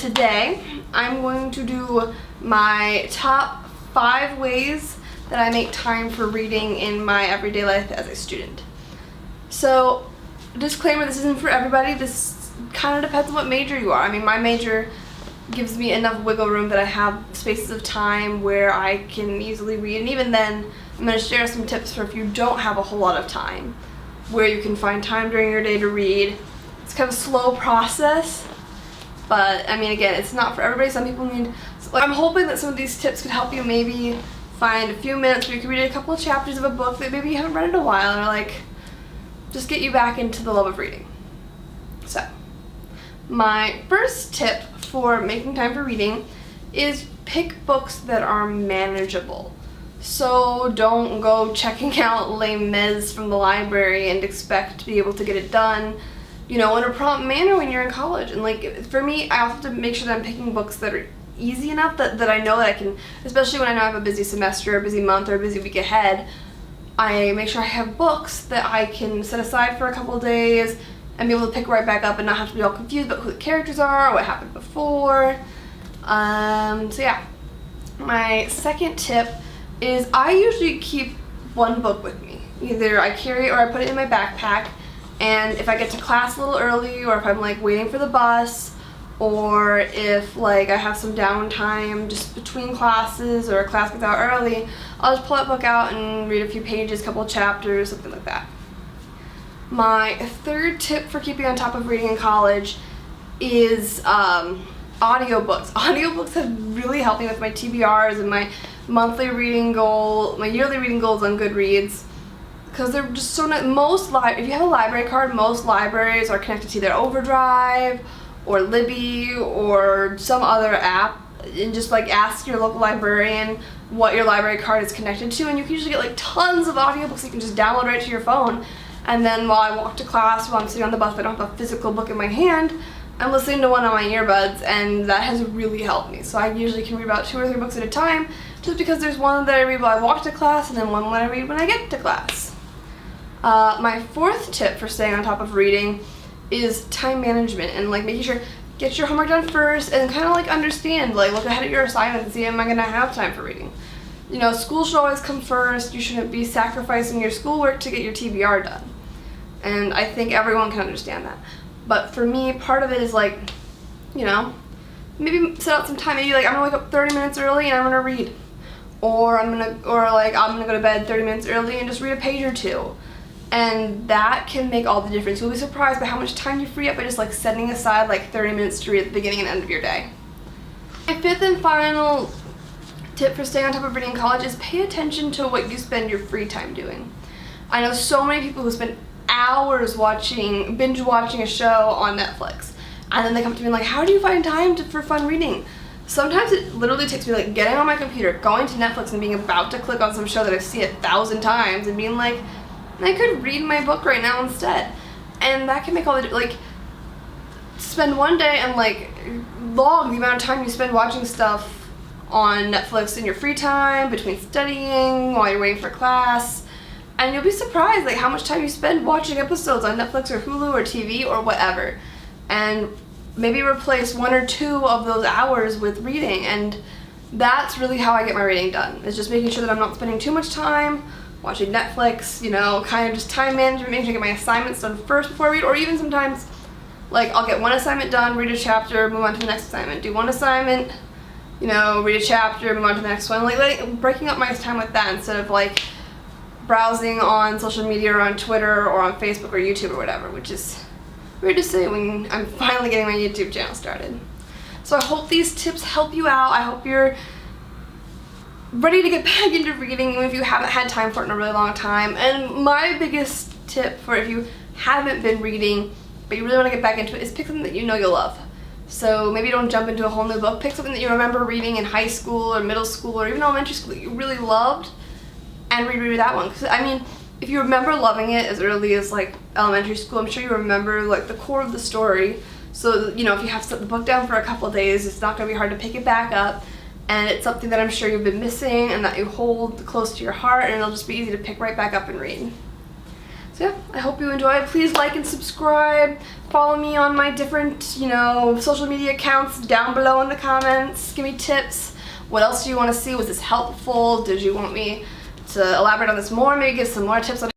today I'm going to do my top 5 ways that I make time for reading in my everyday life as a student. So, disclaimer, this isn't for everybody. This kind of depends on what major you are. I mean, my major gives me enough wiggle room that I have spaces of time where I can easily read, and even then I'm going to share some tips for if you don't have a whole lot of time, where you can find time during your day to read. It's kind of a slow process, but I mean, again, it's not for everybody. Some people need, so I'm hoping that some of these tips could help you maybe find a few minutes where you can read a couple of chapters of a book that maybe you haven't read in a while, or like just get you back into the love of reading. So, my first tip for making time for reading is pick books that are manageable. So don't go checking out Les Mis from the library and expect to be able to get it done, you know, in a prompt manner when you're in college. And like, for me, I also have to make sure that I'm picking books that are easy enough that I know that I can, especially when I know I have a busy semester, or a busy month, or a busy week ahead, I make sure I have books that I can set aside for a couple of days and be able to pick right back up and not have to be all confused about who the characters are or what happened before. So yeah. My second tip is I usually keep one book with me. Either I carry it or I put it in my backpack, and if I get to class a little early, or if I'm like waiting for the bus, or if like I have some downtime just between classes or a class gets out early, I'll just pull that book out and read a few pages, couple of chapters, something like that. My third tip for keeping on top of reading in college is audiobooks. Audiobooks have really helped me with my TBRs and my monthly reading goal, my yearly reading goals on Goodreads, because they're just so nice. If you have a library card, most libraries are connected to either Overdrive or Libby or some other app, and just like ask your local librarian what your library card is connected to, and you can usually get like tons of audiobooks you can just download right to your phone. And then while I walk to class, while I'm sitting on the bus, if I don't have a physical book in my hand, I'm listening to one on my earbuds, and that has really helped me. So I usually can read about 2 or 3 books at a time, just because there's one that I read while I walk to class, and then one that I read when I get to class. My fourth tip for staying on top of reading is time management, and like making sure get your homework done first, and kind of like understand, like look ahead at your assignments and see, am I going to have time for reading? You know, school should always come first. You shouldn't be sacrificing your schoolwork to get your TBR done. And I think everyone can understand that. But for me, part of it is like, you know, maybe set out some time. Maybe like I'm gonna wake up 30 minutes early and I'm gonna read, or I'm gonna go to bed 30 minutes early and just read a page or 2. And that can make all the difference. You'll be surprised by how much time you free up by just like setting aside like 30 minutes to read at the beginning and end of your day. My fifth and final tip for staying on top of reading in college is pay attention to what you spend your free time doing. I know so many people who spend hours binge watching a show on Netflix, and then they come to me and like, how do you find time for fun reading? Sometimes it literally takes me like getting on my computer, going to Netflix and being about to click on some show that I've seen 1,000 times and being like, I could read my book right now instead. And that can make all the difference. Like, spend one day and like log the amount of time you spend watching stuff on Netflix in your free time, between studying, while you're waiting for class, and you'll be surprised like how much time you spend watching episodes on Netflix or Hulu or TV or whatever. And maybe replace 1 or 2 of those hours with reading. And that's really how I get my reading done. It's just making sure that I'm not spending too much time watching Netflix, you know, kind of just time management, making sure I get my assignments done first before I read. Or even sometimes, like, I'll get one assignment done, read a chapter, move on to the next assignment. Do one assignment, you know, read a chapter, move on to the next one. Like breaking up my time with that instead of like browsing on social media or on Twitter or on Facebook or YouTube or whatever, which is weird to say when I'm finally getting my YouTube channel started. So I hope these tips help you out. I hope you're ready to get back into reading, even if you haven't had time for it in a really long time. And my biggest tip for if you haven't been reading, but you really want to get back into it, is pick something that you know you'll love. So maybe don't jump into a whole new book. Pick something that you remember reading in high school or middle school or even elementary school that you really loved, and reread that one. Because I mean, if you remember loving it as early as like elementary school, I'm sure you remember like the core of the story. So, you know, if you have to set the book down for a couple of days, it's not going to be hard to pick it back up. And it's something that I'm sure you've been missing and that you hold close to your heart, and it'll just be easy to pick right back up and read. So yeah, I hope you enjoy. Please like and subscribe. Follow me on my different, social media accounts down below in the comments. Give me tips. What else do you want to see? Was this helpful? Did you want me to elaborate on this more? Maybe give some more tips on